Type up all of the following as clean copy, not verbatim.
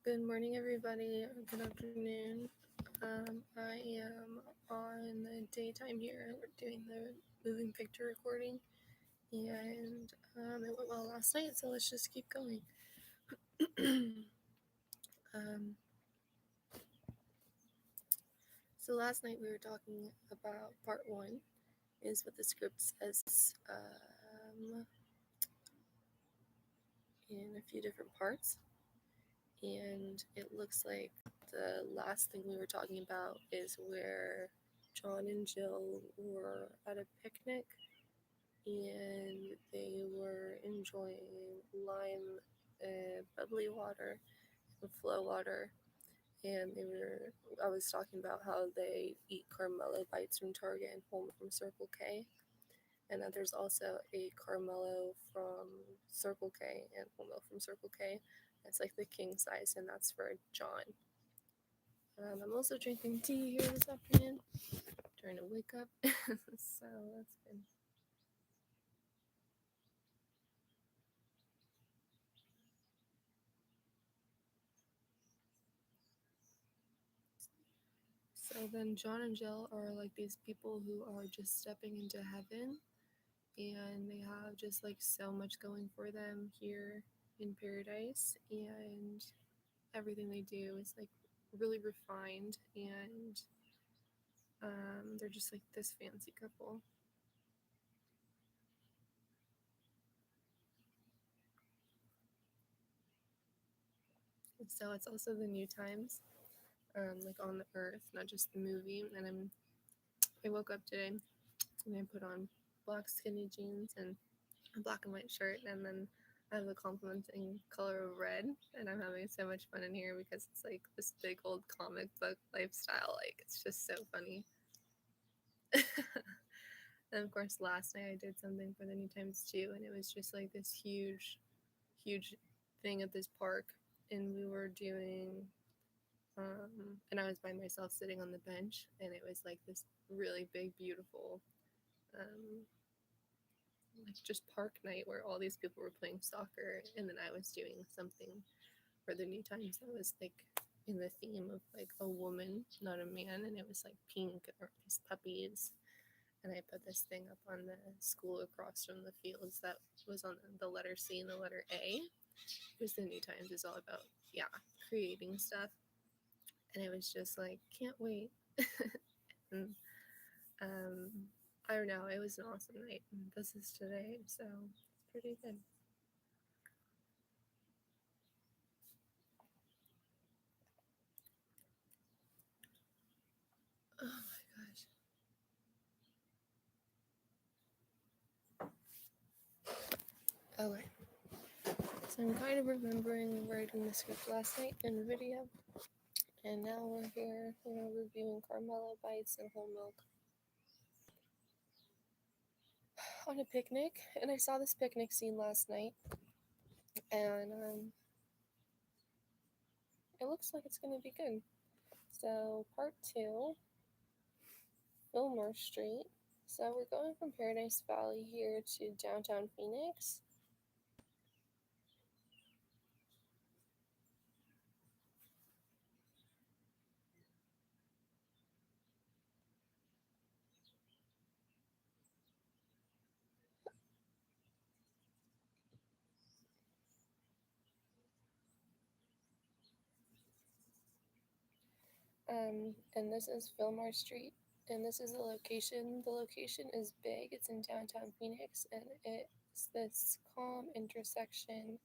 Good morning, everybody. Good afternoon. I am on the daytime here. We're doing the moving picture recording, and it went well last night, so let's just keep going. um, so last night we were talking about part one, is what the script says in a few different parts, and it looks like the last thing we were talking about is where John and Jill were at a picnic and they were enjoying lime, bubbly water, and flow water. And I was talking about how they eat Carmelo bites from Target and whole milk from Circle K. And then there's also a Carmelo from Circle K and whole milk from Circle K. It's like the king size, and that's for John. I'm also drinking tea here this afternoon, trying to wake up. So that's good. So then John and Jill are like these people who are just stepping into heaven, and they have just like so much going for them here in paradise, and everything they do is like really refined, and they're just like this fancy couple. So it's also the new times, like on the earth, not just the movie. And I woke up today and I put on black skinny jeans and a black and white shirt, and then I have the complementing color of red, and I'm having so much fun in here because it's like this big old comic book lifestyle. Like, it's just so funny. And of course, last night I did something for the New Times too, and it was just like this huge, huge thing at this park, and we were doing. And I was by myself sitting on the bench, and it was like this really big, beautiful um, like just park night where all these people were playing soccer, and then I was doing something for the New Times that was like in the theme of like a woman, not a man, and it was like pink or these puppies. And I put this thing up on the school across from the fields that was on the letter C and the letter A, because the New Times is all about creating stuff. And it was just like, can't wait. And um, I don't know, it was an awesome night. And this is today, so it's pretty good. Oh my gosh. Okay. So I'm kind of remembering writing the script last night in the video. And now we're here, reviewing Carmelo bites and whole milk on a picnic. And I saw this picnic scene last night, and it looks like it's going to be good. So, part two, Fillmore Street. So, we're going from Paradise Valley here to downtown Phoenix. And this is Fillmore Street, and this is the location. The location is big. It's in downtown Phoenix, and it's this calm intersection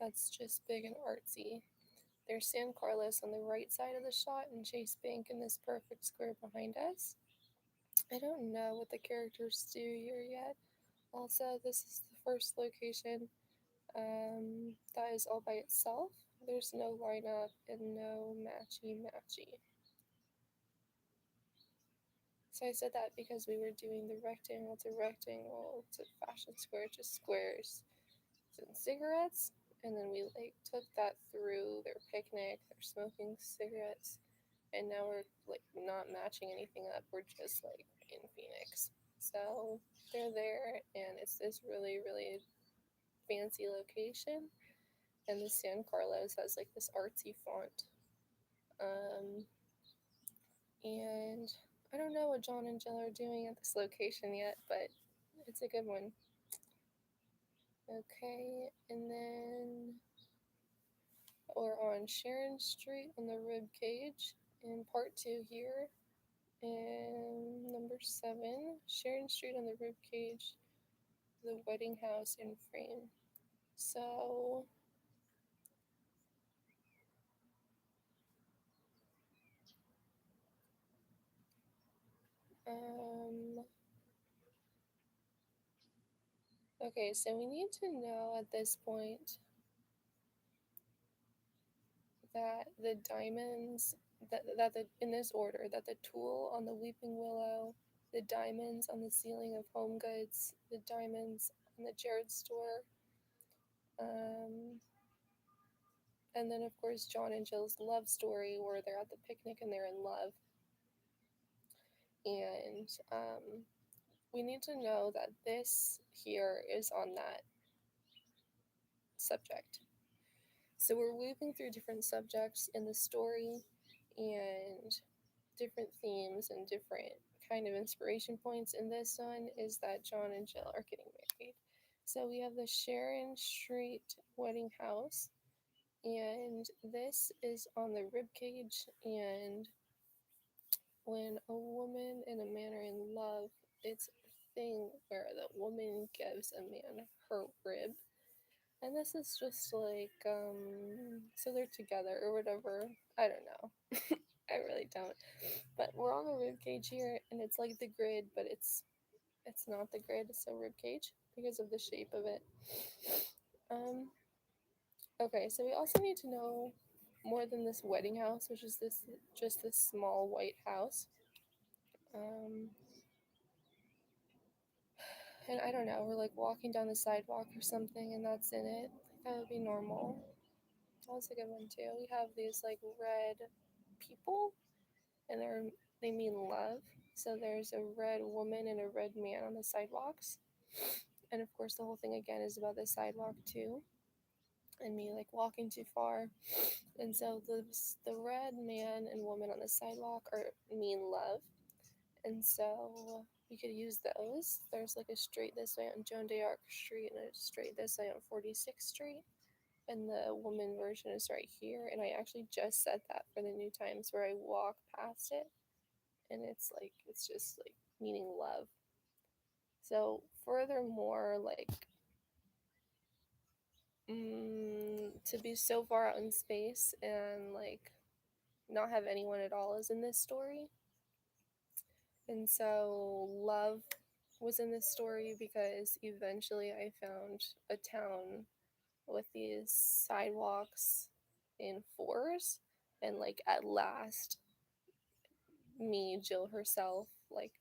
that's just big and artsy. There's San Carlos on the right side of the shot and Chase Bank in this perfect square behind us. I don't know what the characters do here yet. Also, this is the first location that is all by itself. There's no lineup and no matchy. So I said that because we were doing the rectangle to rectangle to fashion square to squares and cigarettes, and then we like took that through their picnic, they're smoking cigarettes, and now we're like not matching anything up. We're just like in Phoenix. So they're there, and it's this really, really fancy location. and the San Carlos has like this artsy font. Um, and I don't know what John and Jill are doing at this location yet, but it's a good one. Okay, and then we're on Sharon Street on the rib cage in part two here. And number 7, Sharon Street on the rib cage, the wedding house in frame. So, um, okay, so we need to know at this point that the diamonds, that the, in this order, that the tulle on the weeping willow, the diamonds on the ceiling of Home Goods, the diamonds on the Jared store, um, and then of course John and Jill's love story where they're at the picnic and they're in love. And we need to know that this here is on that subject. So we're weaving through different subjects in the story and different themes and different kind of inspiration points. And this one is that John and Jill are getting married. So we have the Sharon Street wedding house, and this is on the rib cage. And when a woman and a man are in love, it's a thing where the woman gives a man her rib. And this is just like, so they're together or whatever. I don't know. I really don't. But we're on the rib cage here, and it's like the grid, but it's not the grid. It's a rib cage because of the shape of it. Um. Okay, so we also need to know more than this wedding house, which is this just this small white house. Um, and I don't know, we're like walking down the sidewalk or something, and that's in it. That would be normal. That's a good one too. We have these like red people, and they mean love. So there's a red woman and a red man on the sidewalks, and of course the whole thing again is about the sidewalk too, and me like walking too far. And so the red man and woman on the sidewalk are mean love, and so we could use those. There's like a straight this way on Joan d'Arc Street and a straight this way on 46th Street. And the woman version is right here. And I actually just said that for the New Times where I walk past it. And it's like, it's just like meaning love. So, furthermore, like, to be so far out in space and like not have anyone at all is in this story. And so, love was in this story because eventually I found a town with these sidewalks in fours, and like at last me, Jill herself, like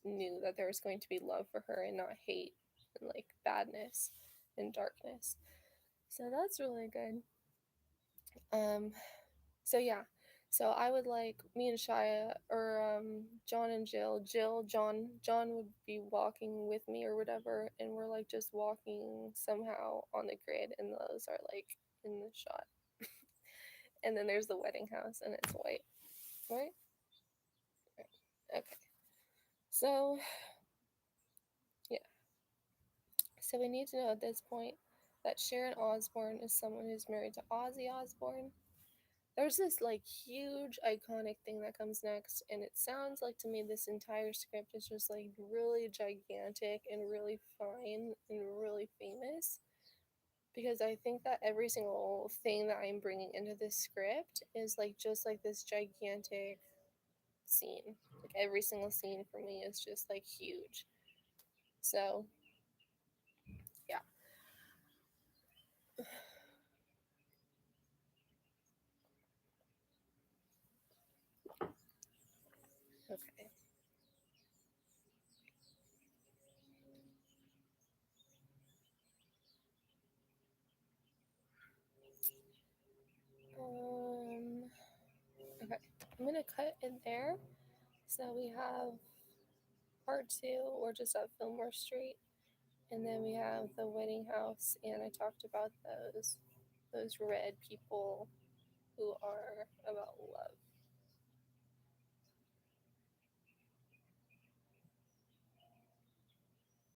knew that there was going to be love for her and not hate and like badness and darkness. So that's really good. um so yeah, so I would like me and Shia, or John and Jill, John would be walking with me or whatever, and we're like just walking somehow on the grid, and those are like in the shot. And then there's the wedding house, and it's white, right? Okay. So yeah. So we need to know at this point that Sharon Osbourne is someone who's married to Ozzy Osbourne. There's this like huge iconic thing that comes next, and it sounds like to me this entire script is just like really gigantic and really fine and really famous, because I think that every single thing that I'm bringing into this script is like just like this gigantic scene. Like every single scene for me is just like huge. So yeah. Okay. Okay. I'm gonna cut in there. So we have part two, or just at Fillmore Street, and then we have the wedding house, and I talked about those red people who are about